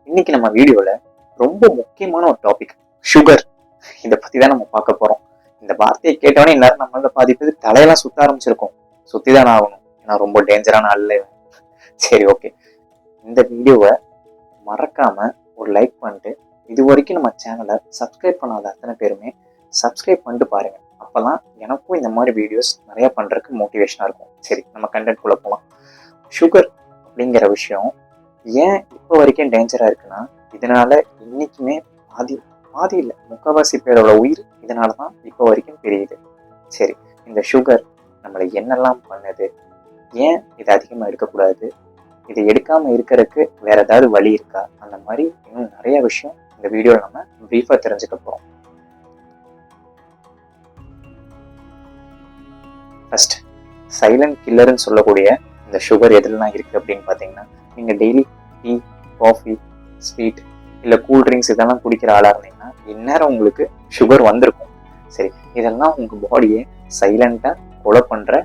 இன்னைக்கு நம்ம வீடியோல ரொம்ப முக்கியமான ஒரு டாபிக், சுகர். இதை பத்தி தான் நம்ம பார்க்க போறோம். இந்த வார்த்தையை கேட்டோன்னே எல்லாரும் நம்மள பாதி பேர் தலையெல்லாம் சுத்த ஆரம்பிச்சிருக்கோம். சுத்திதான் ஆகணும், ஏன்னா ரொம்ப டேஞ்சரான அல்ல. சரி, ஓகே. இந்த வீடியோவை மறக்காம ஒரு லைக் பண்ணிட்டு, இது வரைக்கும் நம்ம சேனலை சப்ஸ்கிரைப் பண்ணாத அத்தனை பேருமே சப்ஸ்கிரைப் பண்ணிட்டு பாருங்க. அப்பதான் எனக்கும் இந்த மாதிரி வீடியோஸ் நிறைய பண்றதுக்கு மோட்டிவேஷனா இருக்கும். சரி, நம்ம கண்டென்ட் குள்ள போகலாம். சுகர் அப்படிங்கிற விஷயம் ஏன் இப்போ வரைக்கும் டேஞ்சரா இருக்குன்னா, இதனால இன்னைக்குமே பாதி பாதி இல்லை, முக்கால்வாசி பேரோட உயிர் இதனாலதான் இப்போ வரைக்கும் தெரியுது. சரி, இந்த சுகர் நம்மளை என்னெல்லாம் பண்ணுது, ஏன் இதை அதிகமா எடுக்கக்கூடாது, இதை எடுக்காம இருக்கிறதுக்கு வேற ஏதாவது வழி இருக்கா, அந்த மாதிரி இன்னும் நிறைய விஷயம் இந்த வீடியோல நம்ம பிரீஃபா தெரிஞ்சுக்க போறோம். ஃபர்ஸ்ட், சைலண்ட் கில்லர்னு சொல்லக்கூடிய இந்த சுகர் எதுலாம் இருக்கு அப்படின்னு பாத்தீங்கன்னா, நீங்க டெய்லி டீ, காஃபி, ஸ்வீட் இல்லை கூல் ட்ரிங்க்ஸ் இதெல்லாம் குடிக்கிற ஆளா இருந்தீங்கன்னா இந்நேரம் உங்களுக்கு சுகர் வந்திருக்கும். சரி, இதெல்லாம் உங்க பாடியை சைலண்டா கொலை பண்ற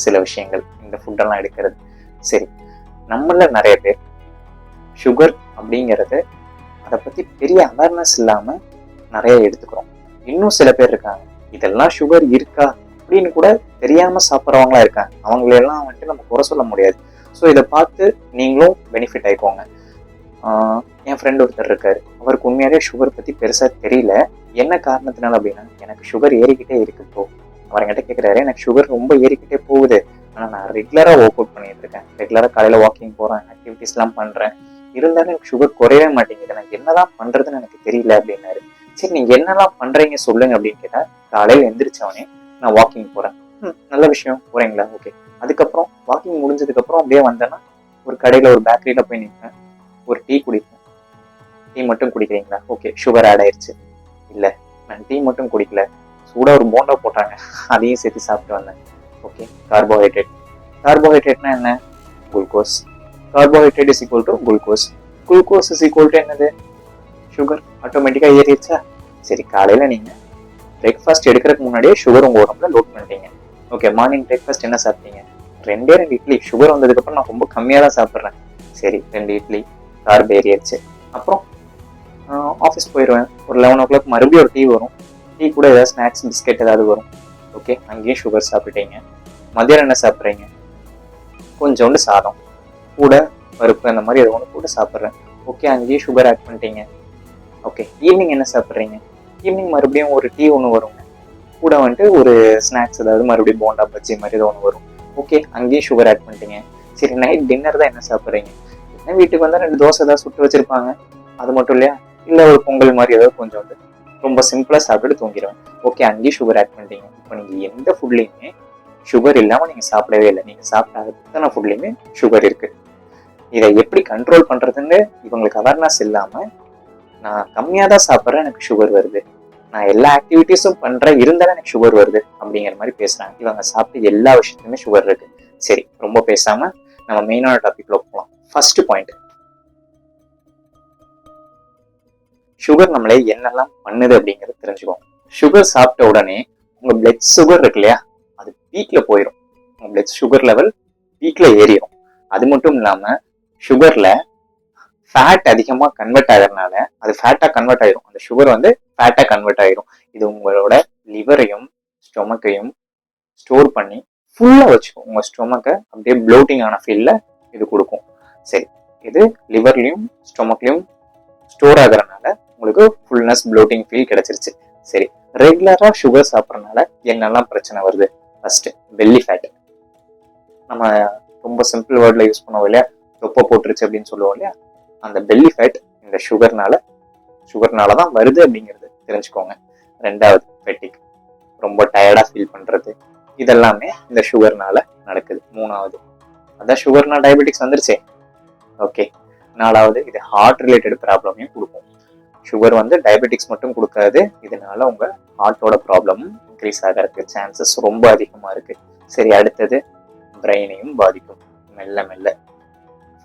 சில விஷயங்கள் இந்த ஃபுட்டெல்லாம் எடுக்கிறது. சரி, நம்மள நிறைய பேர் சுகர் அப்படிங்கிறது அதை பத்தி பெரிய அவேர்னஸ் இல்லாம நிறைய எடுத்துக்கிறோம். இன்னும் சில பேர் இருக்காங்க, இதெல்லாம் சுகர் இருக்கா அப்படின்னு கூட தெரியாம சாப்பிட்றவங்களா இருக்காங்க. அவங்களெல்லாம் வந்துட்டு நம்ம குறை சொல்ல முடியாது. ஸோ இதை பார்த்து நீங்களும் பெனிஃபிட் ஆயிக்கோங்க. என் ஃப்ரெண்ட் ஒருத்தர் இருக்காரு, அவருக்கு உண்மையாலே சுகர் பத்தி பெருசா தெரியல. என்ன காரணத்தினால அப்படின்னா, எனக்கு சுகர் ஏறிக்கிட்டே இருக்கு ப்ரோ. அவர் என்கிட்ட கேட்குறாரு, எனக்கு சுகர் ரொம்ப ஏறிக்கிட்டே போகுது, ஆனால் நான் ரெகுலரா ஒர்க் அவுட் பண்ணிட்டு இருக்கேன், ரெகுலரா காலையில வாக்கிங் போறேன், ஆக்டிவிட்டிஸ் எல்லாம் பண்றேன், இருந்தாலும் எனக்கு சுகர் குறையவே மாட்டேங்குது, எனக்கு என்னதான் பண்றதுன்னு எனக்கு தெரியல அப்படின்னாரு. சரி, நீங்க என்னெல்லாம் பண்றீங்க சொல்லுங்க அப்படின்னு கேட்டா, காலையில எந்திரிச்சவனே நான் வாக்கிங் போறேன். நல்ல விஷயம், போறீங்களா? ஓகே. அதுக்கப்புறம் வாக்கிங் முடிஞ்சதுக்கு அப்புறம் அப்படியே வந்தேன்னா ஒரு கடையில ஒரு பேக்கரியில போய் நிற்பேன், ஒரு டீ குடிப்பேன். டீ மட்டும் குடிக்கிறீங்களா? ஓகே, சுகர் ஆட் ஆயிடுச்சு. இல்ல, நான் டீ மட்டும் குடிக்கல, சூடா ஒரு போண்டா போட்டாங்க, அதையும் சேர்த்து சாப்பிட்டு வந்தேன். Okay, carbohydrate. கார்போஹைட்ரேட்னா என்ன? Glucose. Carbohydrate is equal to glucose. Glucose is equal to என்னது? சுகர். ஆட்டோமேட்டிக்கா ஏறிடுச்சா? சரி, காலையில நீங்க பிரேக்ஃபாஸ்ட் எடுக்கிறதுக்கு முன்னாடியே சுகர் உங்க உடம்புல லோட் பண்ணிட்டீங்க. ஓகே, மார்னிங் பிரேக்ஃபாஸ்ட் என்ன சாப்பிட்டீங்க? 2 இட்லி. சுகர் வந்ததுக்கு அப்புறம் நான் ரொம்ப கம்மியா தான் சாப்பிட்றேன். சரி, 2 இட்லி, கார்ப் ஏறியாச்சு. அப்புறம் ஆஃபீஸ் போயிடுவேன். ஒரு 11 o'clock மறுபடியும் ஒரு டீ வரும். டீ கூட ஏதாவது ஸ்நாக்ஸ், பிஸ்கெட் ஏதாவது வரும். ஓகே, அங்கேயும் சுகர் சாப்பிட்டீங்க. மதியானம் என்ன சாப்பிட்றீங்க? கொஞ்சோண்டு சாதம், கூட பருப்பு, அந்த மாதிரி ஏதோ ஒன்று கூட சாப்பிட்றேன். ஓகே, அங்கேயும் சுகர் ஆட் பண்ணிட்டீங்க. ஓகே, ஈவினிங் என்ன சாப்பிட்றீங்க? ஈவினிங் மறுபடியும் ஒரு டீ ஒன்று வருங்க, கூட வந்துட்டு ஒரு ஸ்நாக்ஸ் ஏதாவது, மறுபடியும் போண்டா, பஜ்ஜி மாதிரி ஏதோ ஒன்று வரும். ஓகே, அங்கேயும் சுகர் ஆட் பண்ணிட்டீங்க. சரி, நைட் டின்னர் தான் என்ன சாப்பிட்றீங்க? என்ன, வீட்டுக்கு வந்தால் 2 தோசை ஏதாவது சுட்டு வச்சிருப்பாங்க, அது மட்டும் இல்லையா? இல்லை ஒரு பொங்கல் மாதிரி ஏதாவது கொஞ்சம் வந்து ரொம்ப சிம்பிளாக சாப்பிட்டுட்டு தூங்கிடுவேன். ஓகே, அங்கேயும் சுகர் ஆட் பண்ணிட்டீங்க. இப்போ நீங்கள் எந்த ஃபுட்லேயுமே சுகர் இல்லாமல் நீங்கள் சாப்பிடவே இல்லை. நீங்கள் சாப்பிட்ட அத்தனை ஃபுட்லேயுமே சுகர் இருக்கு. இதை எப்படி கண்ட்ரோல் பண்ணுறதுன்னு இவங்களுக்கு அவேர்னஸ் இல்லாமல், நான் கம்மியாக தான் சாப்பிட்றேன், எனக்கு சுகர் வருது, நான் எல்லா ஆக்டிவிட்டிஸும் பண்றேன், இருந்தாலும் எனக்கு சுகர் வருது அப்படிங்கிற மாதிரி பேசுறாங்க. இவங்க சாப்பிட்டு எல்லா விஷயத்துலையுமே சுகர் இருக்கு. சரி, ரொம்ப பேசாம நம்ம மெயினான டாபிக்ல போகலாம். ஃபர்ஸ்ட் பாயிண்ட், சுகர் நம்மளே என்னெல்லாம் பண்ணுது அப்படிங்கறது தெரிஞ்சுக்கோங்க. சுகர் சாப்பிட்ட உடனே உங்க பிளட் சுகர் இருக்கு இல்லையா, அது பீக்ல போயிடும். உங்க பிளட் சுகர் லெவல் பீக்ல ஏறிடும். அது மட்டும் இல்லாம சுகர்ல ஃபேட் அதிகமா கன்வெர்ட் ஆகிறதுனால அது ஃபேட்டா கன்வெர்ட் ஆயிரும். அந்த சுகர் வந்து ஃபேட்டா கன்வெர்ட் ஆயிரும். இது உங்களோட லிவரையும் ஸ்டொமக்கையும் ஸ்டோர் பண்ணி ஃபுல்லா வச்சுக்கும். உங்க ஸ்டொமக்கை அப்படியே ப்ளோட்டிங் ஆன ஃபீல்ல இது கொடுக்கும். சரி, இது லிவர்லயும் ஸ்டொமக்லயும் ஸ்டோர் ஆகுறதுனால உங்களுக்கு ஃபுல்னஸ், ப்ளோட்டிங் ஃபீல் கிடைச்சிருச்சு. சரி, ரெகுலரா சுகர் சாப்பிட்றதுனால என்னெல்லாம் பிரச்சனை வருது? First, belly fat. நம்ம ரொம்ப சிம்பிள் வேர்ட்ல யூஸ் பண்ணுவோம் இல்லையா, தொப்பை போட்டுருச்சு அப்படின்னு சொல்லுவோம் இல்லையா, அந்த பெல்லி ஃபேட் இந்த சுகர்னால தான் வருது அப்படிங்கிறது தெரிஞ்சுக்கோங்க. 2வது, ஃபெட்டிக். ரொம்ப டயர்டா ஃபீல் பண்றது, இதெல்லாமே இந்த சுகர்னால நடக்குது. 3வது, அதான் சுகர்னா டயபெட்டிக்ஸ் வந்துருச்சே. ஓகே. 4வது, இது ஹார்ட் ரிலேட்டட் ப்ராப்ளமையும் கொடுக்கும். சுகர் வந்து டயபெட்டிக்ஸ் மட்டும் கொடுக்காது, இதனால உங்க ஹார்ட்டோட ப்ராப்ளமும் இன்க்ரீஸ் ஆகிறதுக்கு சான்சஸ் ரொம்ப அதிகமா இருக்கு. சரி, அடுத்தது பிரெயினையும் பாதிக்கும் மெல்ல மெல்ல.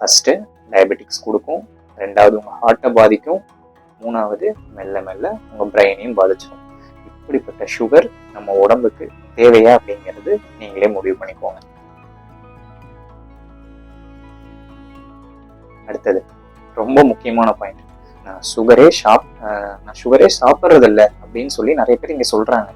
ஃபர்ஸ்ட் டயபெட்டிக்ஸ் கொடுக்கும், 2வது உங்க ஹார்ட்டை பாதிக்கும், 3வது மெல்ல மெல்ல உங்க பிரெயினையும் பாதிச்சிடும். இப்படிப்பட்ட சுகர் நம்ம உடம்புக்கு தேவையா அப்படிங்கிறது நீங்களே முடிவு பண்ணிக்கோங்க. அடுத்தது, ரொம்ப முக்கியமான பாயிண்ட். நான் சுகரே சாப்பிட்றது இல்லை அப்படின்னு சொல்லி நிறைய பேர் இங்க சொல்றாங்க.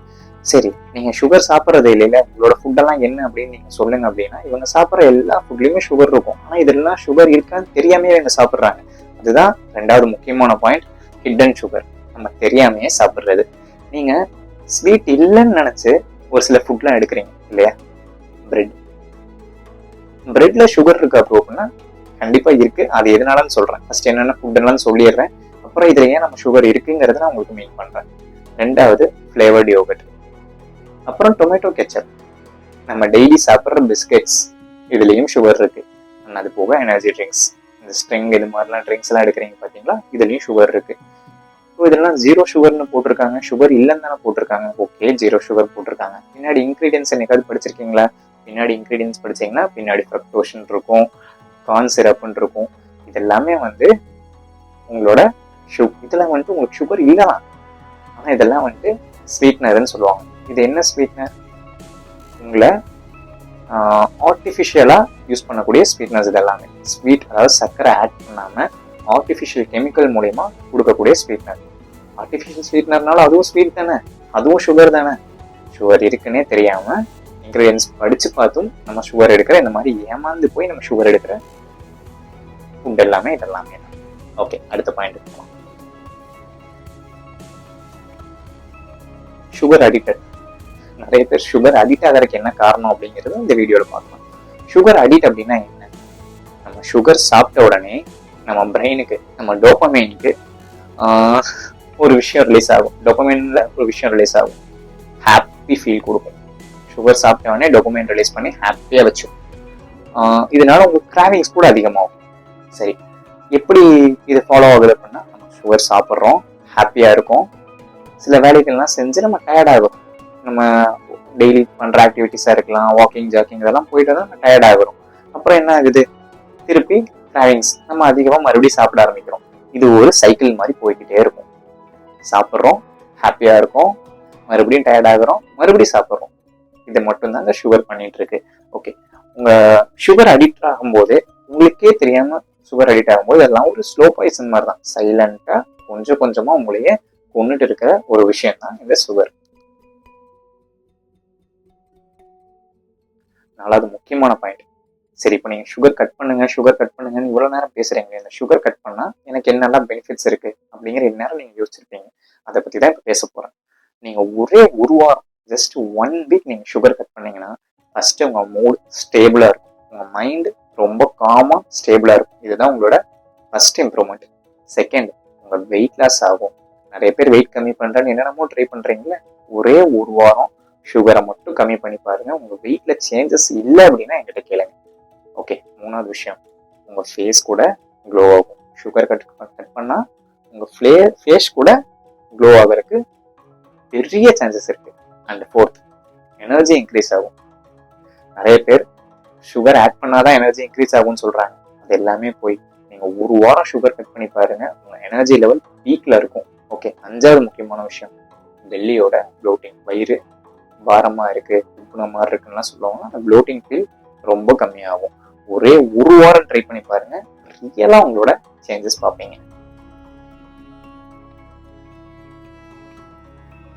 சரி, நீங்க சுகர் சாப்பிட்றது இல்லைல்ல, உங்களோட ஃபுட்டெல்லாம் என்ன அப்படின்னு நீங்க சொல்லுங்க அப்படின்னா, இவங்க சாப்பிட்ற எல்லா ஃபுட்லயுமே சுகர் இருக்கும். ஆனா இதெல்லாம் சுகர் இருக்கான்னு தெரியாமே இவங்க சாப்பிட்றாங்க. அதுதான் ரெண்டாவது முக்கியமான பாயிண்ட், ஹிடன் சுகர். நம்ம தெரியாமையே சாப்பிட்றது. நீங்க ஸ்வீட் இல்லைன்னு நினைச்சு ஒரு சில ஃபுட்லாம் எடுக்கிறீங்க இல்லையா? பிரெட்ல சுகர் இருக்கா ப்ரோ அப்படின்னா கண்டிப்பா இருக்கு. அது எதனாலன்னு சொல்றேன். ஃபர்ஸ்ட் என்னென்ன ஃபுட்லாம் சொல்லிடுறேன், அப்புறம் இதுல ஏன் நம்ம சுகர் இருக்குங்கிறத நான் உங்களுக்கு மீன் பண்றேன். ரெண்டாவது ஃபிளேவர்டு யோகர்ட், அப்புறம் டொமேட்டோ கெச்சப். நம்ம டெய்லி சாப்பிட்ற பிஸ்கெட்ஸ் இதுலயும் சுகர் இருக்கு. அது போக எனர்ஜி ட்ரிங்க்ஸ், இந்த ஸ்ட்ரிங் இது மாதிரிலாம் ட்ரிங்க்ஸ் எல்லாம் எடுக்கிறீங்க பாத்தீங்களா, இதுலயும் சுகர் இருக்கு. ஸோ இதெல்லாம் ஜீரோ சுகர்னு போட்டிருக்காங்க, சுகர் இல்லைன்னு தானே போட்டிருக்காங்க. ஓகே, ஜீரோ சுகர் போட்டிருக்காங்க. பின்னாடி இன்கிரீடியன்ஸ் என்னைக்காவது படிச்சிருக்கீங்களா? பின்னாடி இன்கிரீடியன்ஸ் படிச்சீங்கன்னா பின்னாடி ஃப்ரக்டோஷன் இருக்கும், கார்ன் சிரப்னு இருக்கும். இதெல்லாமே வந்து உங்களோட இதெல்லாம் வந்துட்டு உங்களுக்கு சுகர் இல்லலாம், ஆனா இதெல்லாம் வந்துட்டு ஸ்வீட்னர்ன்னு சொல்லுவாங்க. இது என்ன ஸ்வீட்னர்? உங்களை ஆர்டிஃபிஷியலா யூஸ் பண்ணக்கூடிய ஸ்வீட்னர்ஸ். இதெல்லாமே ஸ்வீட், அதாவது சர்க்கரை ஆட் பண்ணாம ஆர்டிஃபிஷியல் கெமிக்கல் மூலயமா கொடுக்கக்கூடிய ஸ்வீட்னர். ஆர்டிஃபிஷியல் ஸ்வீட்னர்னால அதுவும் ஸ்வீட் தானே, அதுவும் சுகர் தானே. சுகர் இருக்குன்னே தெரியாம இன்கிரீடியன்ஸ் படிச்சு பார்த்தும் நம்ம சுகர் எடுக்கிற, இந்த மாதிரி ஏமாந்து போய் நம்ம சுகர் எடுக்கிற ஃபுட் எல்லாமே இதெல்லாமே. ஓகே, அடுத்த பாயிண்ட் போகலாம். Sugar addicted. நிறைய பேர் சுகர் அடிக்ட் ஆகிறதுக்கு என்ன காரணம் அப்படிங்கிறது இந்த வீடியோல பார்க்கலாம். சுகர் அடிக்ட் அப்படின்னா என்ன? நம்ம சுகர் சாப்பிட்ட உடனே நம்ம பிரெயினுக்கு, நம்ம டோபமைனுக்கு ஒரு விஷயம் ரிலீஸ் ஆகும். டோபமைன்ல ஒரு விஷயம் ரிலீஸ் ஆகும், ஹாப்பி ஃபீல் கொடுக்கும். சுகர் சாப்பிட்ட உடனே டோபமைன் ரிலீஸ் பண்ணி ஹாப்பியா வச்சு, இதனால உங்களுக்கு கிராவிங்ஸ் கூட அதிகமாகும். சரி, எப்படி இது ஃபாலோ ஆகுது அப்படின்னா, நம்ம சுகர் சாப்பிட்றோம், ஹாப்பியா இருக்கும், சில வேலைகள்லாம் செஞ்சு நம்ம டயர்ட் ஆகும். நம்ம டெய்லி பண்ற ஆக்டிவிட்டிஸா இருக்கலாம், வாக்கிங் ஜாக்கிங் இதெல்லாம் போயிட்டு தான் நம்ம டயர்ட் ஆகிறோம். அப்புறம் என்ன ஆகுது, திருப்பி கிராவிங்ஸ், நம்ம அதிகமாக மறுபடியும் சாப்பிட ஆரம்பிக்கிறோம். இது ஒரு சைக்கிள் மாதிரி போய்கிட்டே இருக்கும். சாப்பிட்றோம், ஹாப்பியா இருக்கும், மறுபடியும் டயர்ட் ஆகிறோம், மறுபடியும் சாப்பிட்றோம். இது மட்டும்தான் இந்த சுகர் பண்ணிட்டு இருக்கு. ஓகே, உங்க சுகர் அடிக்ட் ஆகும்போது உங்களுக்கே தெரியாம சுகர் அடிக்ட் ஆகும்போது அதெல்லாம் ஒரு ஸ்லோ பாய்சன் மாதிரி தான். சைலண்டா கொஞ்சம் கொஞ்சமா உங்களையே கொண்டுட்டு இருக்கிற ஒரு விஷயம் தான் இந்த சுகர். நாலாவது முக்கியமான பாயிண்ட். சரி, இப்போ நீங்க சுகர் கட் பண்ணுங்கன்னு இவ்வளவு நேரம் பேசுறீங்க. இந்த சுகர் கட் பண்ணா எனக்கு என்னெல்லாம் பெனிஃபிட்ஸ் இருக்கு அப்படிங்கிற இந்நேரம் நீங்க யோசிச்சிருப்பீங்க. அதை பத்தி தான் இப்போ பேச போறேன். நீங்க ஒரே ஒரு வாரம், ஜஸ்ட் 1 வீக் நீங்க சுகர் கட் பண்ணீங்கன்னா, ஃபர்ஸ்ட் உங்க மூட் ஸ்டேபிளா இருக்கும், உங்க மைண்ட் ரொம்ப காமா ஸ்டேபிளா இருக்கும். இதுதான் உங்களோட ஃபர்ஸ்ட் இம்ப்ரூவ்மெண்ட். செகண்ட், உங்க வெயிட் லாஸ் ஆகும். நிறைய பேர் வெயிட் கம்மி பண்றேன்னு என்னென்னமோ ட்ரை பண்றீங்களே, ஒரே ஒரு வாரம் சுகரை மட்டும் கம்மி பண்ணி பாருங்க. உங்க வெயிட்ல சேஞ்சஸ் இல்லை அப்படின்னா என்கிட்ட கேளுங்க. ஓகே, மூணாவது விஷயம், உங்க ஃபேஸ் கூட க்ளோ ஆகும். சுகர் கட் பண்ணா உங்க ஃபேஸ் கூட க்ளோ ஆகிறதுக்கு பெரிய சான்சஸ் இருக்கு. அண்ட் ஃபோர்த், எனர்ஜி இன்க்ரீஸ் ஆகும். நிறைய பேர் சுகர் ஆட் பண்ணாதான் எனர்ஜி இன்க்ரீஸ் ஆகும்னு சொல்றாங்க. அது எல்லாமே போய், நீங்க ஒரு வாரம் சுகர் கட் பண்ணி பாருங்க, உங்க எனர்ஜி லெவல் பீக்ல இருக்கும். ஓகே, அஞ்சாவது முக்கியமான விஷயம், டெல்லியோட ப்ளோட்டிங். வயிறு பாரமா இருக்கு, உப்புன மாதிரி இருக்குன்னா சொல்லுவாங்க, அந்த ப்ளோட்டிங் ஃபீல் ரொம்ப கம்மியாகும். ஒரே ஒரு வாரம் ட்ரை பண்ணி பாருங்க, ரியலா உங்களோட சேஞ்சஸ் பார்ப்பீங்க.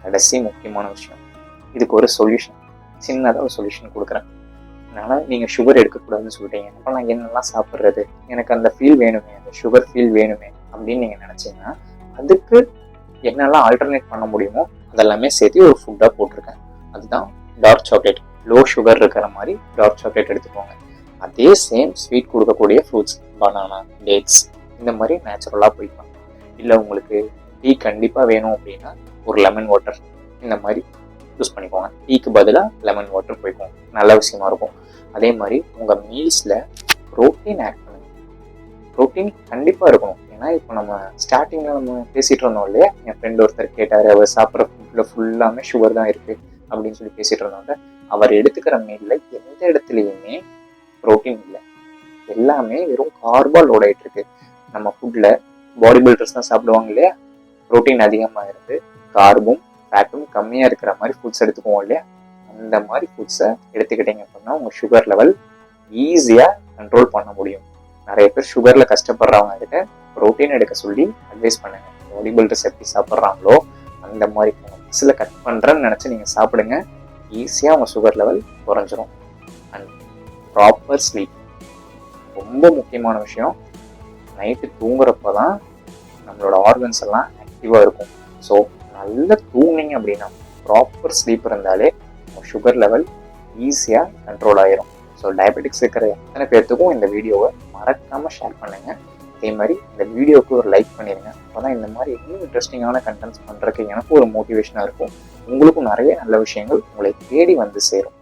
கடைசி முக்கியமான விஷயம், இதுக்கு ஒரு சொல்யூஷன், சின்னதாக ஒரு சொல்யூஷன் கொடுக்குறேன். அதனால நீங்க சுகர் எடுக்கக்கூடாதுன்னு சொல்லிட்டீங்க, அப்போ நான் என்னெல்லாம் சாப்பிட்றது, எனக்கு அந்த ஃபீல் வேணுமே, அந்த சுகர் ஃபீல் வேணுமே அப்படின்னு நீங்க நினைச்சீங்கன்னா, அதுக்கு என்னெல்லாம் ஆல்டர்னேட் பண்ண முடியுமோ அதெல்லாமே சேர்த்து ஒரு ஃபுட்டா போட்டிருக்கேன். அதுதான் டார்க் சாக்லேட். லோ சுகர் இருக்கிற மாதிரி டார்க் சாக்லேட் எடுத்துக்கோங்க. அதே சேம் ஸ்வீட் கொடுக்கக்கூடிய ஃப்ரூட்ஸ், பனானா, டேட்ஸ், இந்த மாதிரி நேச்சுரலா போய்க்கலாம். இல்லை உங்களுக்கு டீ கண்டிப்பா வேணும் அப்படின்னா ஒரு லெமன் வாட்டர் இந்த மாதிரி யூஸ் பண்ணிக்கோங்க. டீக்கு பதிலாக லெமன் வாட்டர் போய்க்கோங்க, நல்ல விஷயமா இருக்கும். அதே மாதிரி உங்க மீல்ஸ்ல ப்ரோட்டீன் ஆட் பண்ணுங்க. ப்ரோட்டீன் கண்டிப்பா இருக்கணும். ஏன்னா இப்போ நம்ம ஸ்டார்டிங்ல நம்ம பேசிட்டு இருந்தோம் இல்லையா, என் ஃப்ரெண்ட் ஒருத்தர் கேட்டாரு, அவர் சாப்பிட்ற ஃபுட்ல ஃபுல்லாமே சுகர் தான் இருக்கு அப்படின்னு சொல்லி பேசிட்டு இருந்தாங்க. அவர் எடுத்துக்கிற மீல்ல எந்த இடத்துலையுமே ப்ரோட்டீன் இல்லை, எல்லாமே வெறும் கார்பா லோட் ஆயிட்டு இருக்கு. நம்ம ஃபுட்ல பாடி பில்டர்ஸ் தான் சாப்பிடுவாங்க இல்லையா, ப்ரோட்டீன் அதிகமாக இருந்து கார்பும் ஃபேட்டும் கம்மியா இருக்கிற மாதிரி ஃபுட்ஸ் எடுத்துக்குவோம் இல்லையா, அந்த மாதிரி ஃபுட்ஸை எடுத்துக்கிட்டீங்க அப்படின்னா உங்க சுகர் லெவல் ஈஸியா கண்ட்ரோல் பண்ண முடியும். நிறைய பேர் சுகர்ல கஷ்டப்படுறவங்க கிட்ட ப்ரோட்டீன் எடுக்க சொல்லி அட்வைஸ் பண்ணுங்க. பாடி பில்டர்ஸ் எப்படி சாப்பிட்றாங்களோ அந்த மாதிரி மசில் கட் பண்ணுறேன்னு நினச்சி நீங்கள் சாப்பிடுங்க. ஈஸியாக உங்கள் சுகர் லெவல் குறைஞ்சிரும். அண்ட் ப்ராப்பர் ஸ்லீப் ரொம்ப முக்கியமான விஷயம். நைட்டு தூங்குறப்ப தான் நம்மளோட ஆர்கன்ஸ் எல்லாம் ஆக்டிவாக இருக்கும். ஸோ நல்லா தூங்குனீங்க அப்படின்னா, ப்ராப்பர் ஸ்லீப் இருந்தாலே உங்கள் சுகர் லெவல் ஈஸியாக கண்ட்ரோல் ஆயிரும். ஸோ டயபெட்டிக்ஸ் இருக்கிற எத்தனை பேர்த்துக்கும் இந்த வீடியோவை மறக்காமல் ஷேர் பண்ணுங்கள். அதே மாதிரி இந்த வீடியோவுக்கு ஒரு லைக் பண்ணிடுங்க. அப்போ தான் இந்த மாதிரி இன்னும் இன்ட்ரெஸ்டிங்கான கண்டென்ட்ஸ் பண்ணுறதுக்கு எனக்கும் ஒரு மோட்டிவேஷனாக இருக்கும். உங்களுக்கும் நிறைய நல்ல விஷயங்கள் உங்களை தேடி வந்து சேரும்.